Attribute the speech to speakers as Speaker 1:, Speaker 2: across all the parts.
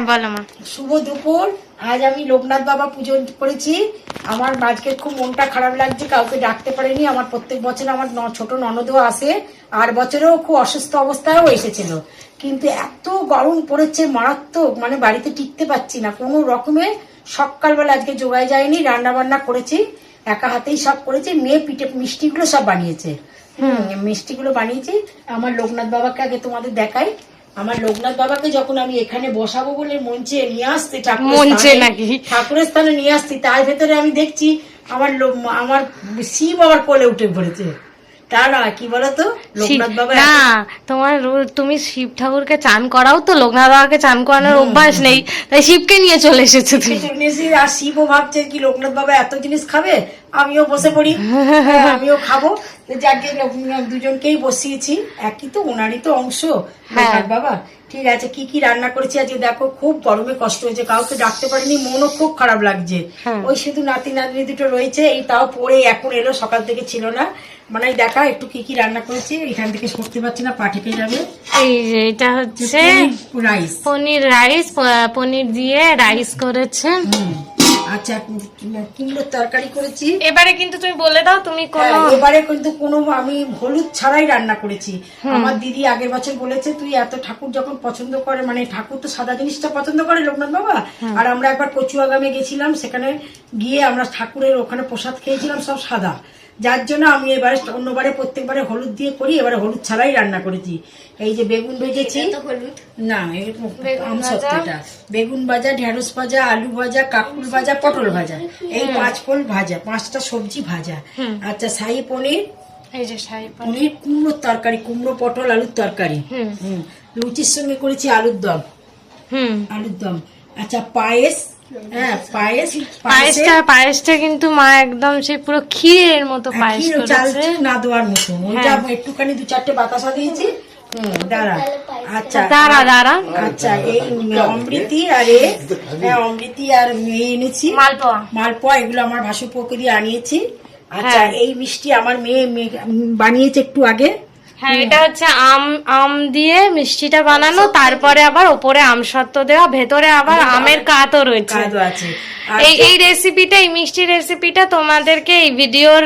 Speaker 1: বলো মা।
Speaker 2: শুভ দুপুর। আজ আমি লোকনাথ বাবা পুজো করেছি। আমার আজকে খুব মনটা খারাপ লাগছে, কাউকে ডাকতে পারিনি। আমার প্রত্যেক বছর আমার ছোট ননদও আসে, আর বছরেও খুব অসুস্থ অবস্থায়ও এসেছিল, কিন্তু এত গরম পড়েছে মারাত্মক, মানে বাড়িতে টিকতে পারছি না কোনো রকমে। সকালবেলা আজকে জোগায় যায়নি, রান্না বান্না করেছি, একা হাতেই সব করেছি। মেয়ে পিঠে মিষ্টিগুলো সব বানিয়েছে। মিষ্টিগুলো বানিয়েছি। আমার লোকনাথ বাবাকে আগে তোমাদের দেখাই। আমার লোকনাথ বাবাকে যখন আমি এখানে বসাবো বলে মঞ্চে নিয়ে আসছি, ঠাকুরের স্থানে নিয়ে আসছি, তার ভেতরে আমি দেখছি আমার শিব আবার কোলে উঠে পড়েছে। তা না, কি বলতো, লোকনাথ বাবা
Speaker 1: না তোমার তুমি শিব ঠাকুরকে চান করাও তো, লোকনাথ বাবাকে চান করানোর অভ্যাস নেই, তাই শিবকে নিয়ে চলে এসেছো তুমি।
Speaker 2: আর শিবও ভাবছে কি লোকনাথ বাবা এত জিনিস খাবে, আমিও বসে পড়ি, আমিও খাবো। যাকে দুজনকেই বসিয়েছি, একই তো, ওনারই তো অংশ লোকনাথ বাবা। ঠিক আছে, কি কি রান্না করেছি আজকে দেখো। খুব গরমে কষ্ট হয়েছে, কাউকে ডাকতে পারিনি, মনও খুব খারাপ লাগছে। ওই শুধু নাতি নাতনি দুটো রয়েছে, এই তাও পরে এখন এলো, সকাল থেকে ছিল না। মানে দেখা একটু কি কি রান্না করেছি, এখান থেকে সরতে পারছি না, পা ঠেকে যাবে।
Speaker 1: এটা হচ্ছে
Speaker 2: রাইস,
Speaker 1: পনির রাইস, পনির দিয়ে রাইস করেছে।
Speaker 2: আচ্ছা, কুমড়োর তরকারি করেছি।
Speaker 1: এবারে কিন্তু তুমি বলে দাও তুমি
Speaker 2: এবারে কিন্তু কোনো আমি হলুদ ছাড়াই রান্না করেছি। আমার দিদি আগের বছর বলেছে তুই এত ঠাকুর যখন পছন্দ করে, মানে ঠাকুর তো সাদা জিনিসটা পছন্দ করে লোকনাথ বাবা। আর আমরা একবার কচুয়াগ্রামে গেছিলাম, সেখানে গিয়ে আমরা ঠাকুরের ওখানে প্রসাদ খেয়েছিলাম সব সাদা, যার জন্য আমি এবারে অন্যবারে প্রত্যেকবারে হলুদ দিয়ে করি, এবারে হলুদ ছাড়াই রান্না করেছি। এই যে বেগুন ভেজেছি, না আমসত্ত্বটা, বেগুন ভাজা, ঢেঁড়স ভাজা, আলু ভাজা, কাকুল ভাজা, পটল ভাজা, এই 5 ফল ভাজা, 5টা সবজি ভাজা। আচ্ছা, শাহী পনির,
Speaker 1: এই যে শাহী
Speaker 2: পনির, কুমড়োর তরকারি, কুমড়ো পটল আলুর তরকারি। লুচির সঙ্গে করেছি আলুর দম, আলুর দম। আচ্ছা, পায়েস,
Speaker 1: পায়েসটা কিন্তু মা একদম সে পুরো ক্ষীরের মতো পায়েস করেছে,
Speaker 2: না দেওয়ার মতো। ওইটা একটুখানি 2-4টে বাতাসা দিয়েছি। দাঁড়া, আচ্ছা
Speaker 1: দাঁড়া,
Speaker 2: আচ্ছা, এই অমৃতি আর অমৃতি আর মেয়ে এনেছি মালপোয়া, এগুলো আমার ভাসুপোকে দিয়ে আনিয়েছি। আচ্ছা, এই মিষ্টি আমার মেয়ে বানিয়েছে একটু আগে।
Speaker 1: হ্যাঁ, এটা হচ্ছে আম দিয়ে মিষ্টিটা বানানো, তারপরে আবার ওপরে আমসত্ত্ব দেওয়া, ভেতরে আবার আমের কাতও রয়েছে। এই রেসিপিটা, এই মিষ্টি রেসিপিটা তোমাদেরকে এই ভিডিওর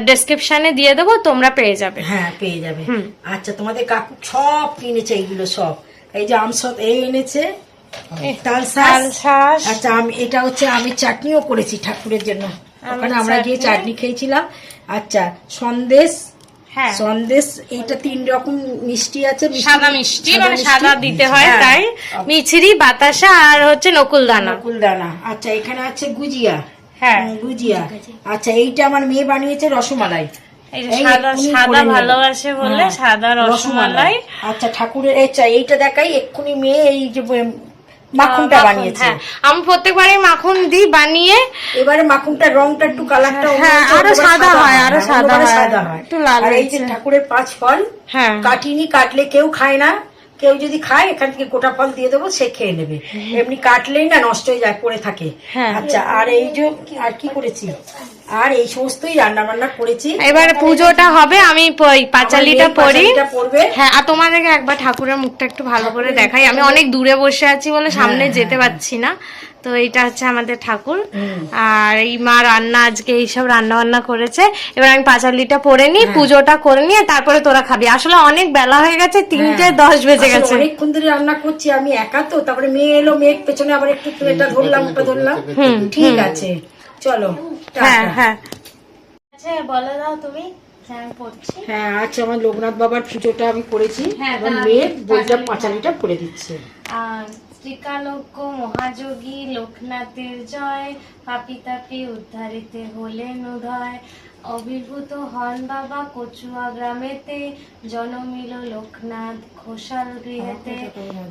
Speaker 1: ডেসক্রিপশনে দিয়ে দেবো, তোমরা পেয়ে যাবে।
Speaker 2: হ্যাঁ, পেয়ে যাবে। আচ্ছা, তোমাদের কাকু সব কিনেছে এইগুলো সব। এই যে এই এনেছে তালশাঁস। আচ্ছা, এটা হচ্ছে আমি চাটনিও করেছি ঠাকুরের জন্য, ওখানে আমরা গিয়ে চাটনি খেয়েছিলাম। আচ্ছা, সন্দেশ, সন্দেশ, এইটা 3 রকম মিষ্টি আছে।
Speaker 1: সাদা মিষ্টি, মানে সাদা দিতে হয়, তাই মিছরি, বাতাসা আর হচ্ছে নকুলদানা।
Speaker 2: আচ্ছা, এখানে আছে গুজিয়া, গুজিয়া। আচ্ছা, এইটা আমার মেয়ে বানিয়েছে রসমালাই,
Speaker 1: সাদা ভালোবাসে বলে সাদা রসমালাই।
Speaker 2: আচ্ছা, ঠাকুরের এইটা দেখাই এক্ষুনি, মেয়ে এই যে মাখনটা বানিয়েছে।
Speaker 1: আমি প্রত্যেকবারই মাখন দিই বানিয়ে,
Speaker 2: এবারে মাখনটা রংটা একটু কালারটা
Speaker 1: আরো সাদা হয়, আরো সাদা হয়, একটু লাল।
Speaker 2: আর এই যে ঠাকুরের 5 ফল কাটিনি, কাটলে কেউ খায় না, কেউ যদি খায় এখান থেকে গোটা ফল দিয়ে দেবো, সে খেয়ে নেবে, এমনি কাটলেই না নষ্ট হয়ে যায়, পড়ে থাকে। আচ্ছা, আর এই যে আর কি করেছি, আর এই সমস্তই রান্না বান্না করেছি।
Speaker 1: এবারে পুজোটা হবে, আমি পাঁচালিটা পড়ি। হ্যাঁ, আর তোমাদেরকে একবার ঠাকুরের মুখটা একটু ভালো করে দেখাই। আমি অনেক দূরে বসে আছি বলে সামনে যেতে পারছি না। তো এইটা হচ্ছে আমাদের ঠাকুর, আর এই মা রান্না আজকে এইসব রান্না বান্না করেছে। এবার আমি পাঁচালিটা পড়ে নি, পুজোটা করে নিয়ে তারপরে তোরা খাবি। আসলে অনেক বেলা হয়ে গেছে, 3:10 বেজে গেছে,
Speaker 2: অনেকক্ষণ ধরে রান্না করছি আমি একা তো। তারপরে মেয়ে এলো, মেয়ের পেছনে আবার একটু এটা ধরলাম, ওটা ধরলাম। ঠিক আছে, চলো।
Speaker 1: হ্যাঁ, আচ্ছা, বলে দাও তুমি।
Speaker 2: হ্যাঁ, আচ্ছা, আমার লোকনাথ বাবার পুজোটা আমি করেছি, মেয়ে বইটা পাঁচালিটা পড়ে দিচ্ছে।
Speaker 1: ত্রিকালজ্ঞ মহাযোগী লোকনাথের জয়, পাপি তাপি উদ্ধারিতে হলেন উদয়। অভিভূত হন বাবা কচুয়া গ্রামেতে, জনমিল লোকনাথ ঘোষাল গৃহেতে।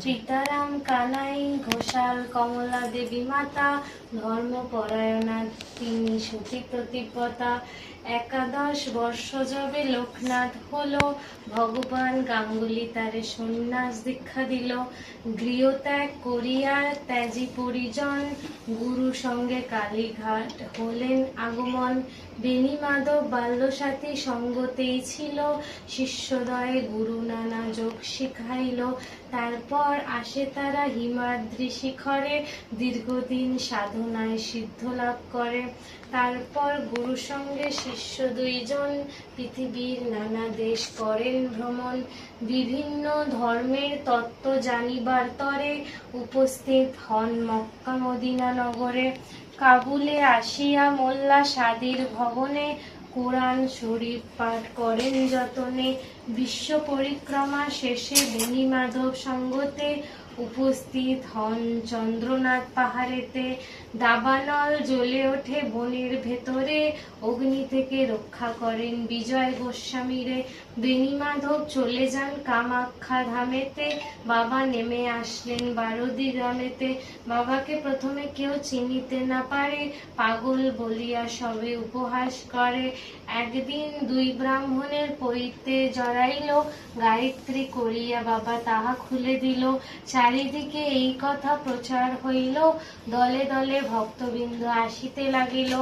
Speaker 1: সীতারাম কানাই ঘোষাল কমলা দেবী মাতা, ধর্মপরায়ণা তিনি সতী প্রতিব্রতা। 11 বর্ষ যবে লোকনাথ হলো, ভগবান গাঙ্গুলি তারে সন্ন্যাস দীক্ষা দিল। গৃহত্যাগ করিয়া ত্যাজি পরিজন, গুরু সঙ্গে কালীঘাট হলেন আগমন। বেণী মাধব বাল্যসাথী সঙ্গতেই ছিল, শিষ্যদয়ে গুরু নানা যোগ শিখাইল। তারপর আসে তারা হিমাদ্রি শিখরে, দীর্ঘদিন সাধনায় সিদ্ধ লাভ করে। তারপর গুরু সঙ্গে শিষ্য দুইজন পৃথিবীর নানা দেশ করেন ভ্রমণ। বিভিন্ন ধর্মের তত্ত্ব জানিবার তরে উপস্থিত হন মক্কা মদিনা নগরে। কাবুলে আসিয়া মোল্লা সাদির ভবনে, কোরআন শরীফ পাঠ করেন যতনে। বিশ্ব পরিক্রমা শেষে বেণীমাধব সঙ্গতে উপস্থিত হন চন্দ্রনাথ পাহাড়েতে। দাবানল জ্বলে ওঠে বনের ভেতরে, অগ্নি থেকে রক্ষা করেন বিজয় গোস্বামীরে। বেণীমাধব চলে যান কামাখ্যা ধামেতে, বাবা নেমে আসলেন বারদি গ্রামেতে। বাবাকে প্রথমে কেউ চিনিতে না পারে, পাগল বলিয়া সবে উপহাস করে। একদিন দুই ব্রাহ্মণের পৈতে জড়াইল, গায়ত্রী করিয়া বাবা তাহা খুলে দিল। চারিদিকে এই কথা প্রচার হইল, দলে দলে ভক্তবৃন্দ আসিতে লাগিল।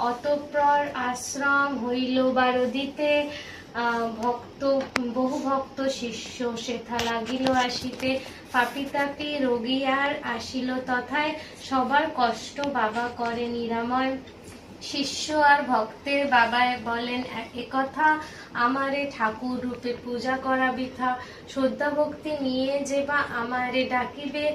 Speaker 1: অতঃপর আশ্রম হইল বারদিতে, বহু ভক্ত শিষ্য সেথা লাগিল আসিতে। পাপী তাপী রোগী আর আসিল তথায়, সবার কষ্ট বাবা করে নিরাময়। শিষ্য আর ভক্তের বাবায় বলেন একথা, আমারে ঠাকুর রূপে পূজা করা বৃথা। শ্রদ্ধা ভক্তি নিয়ে যে বা আমারে ডাকিবে,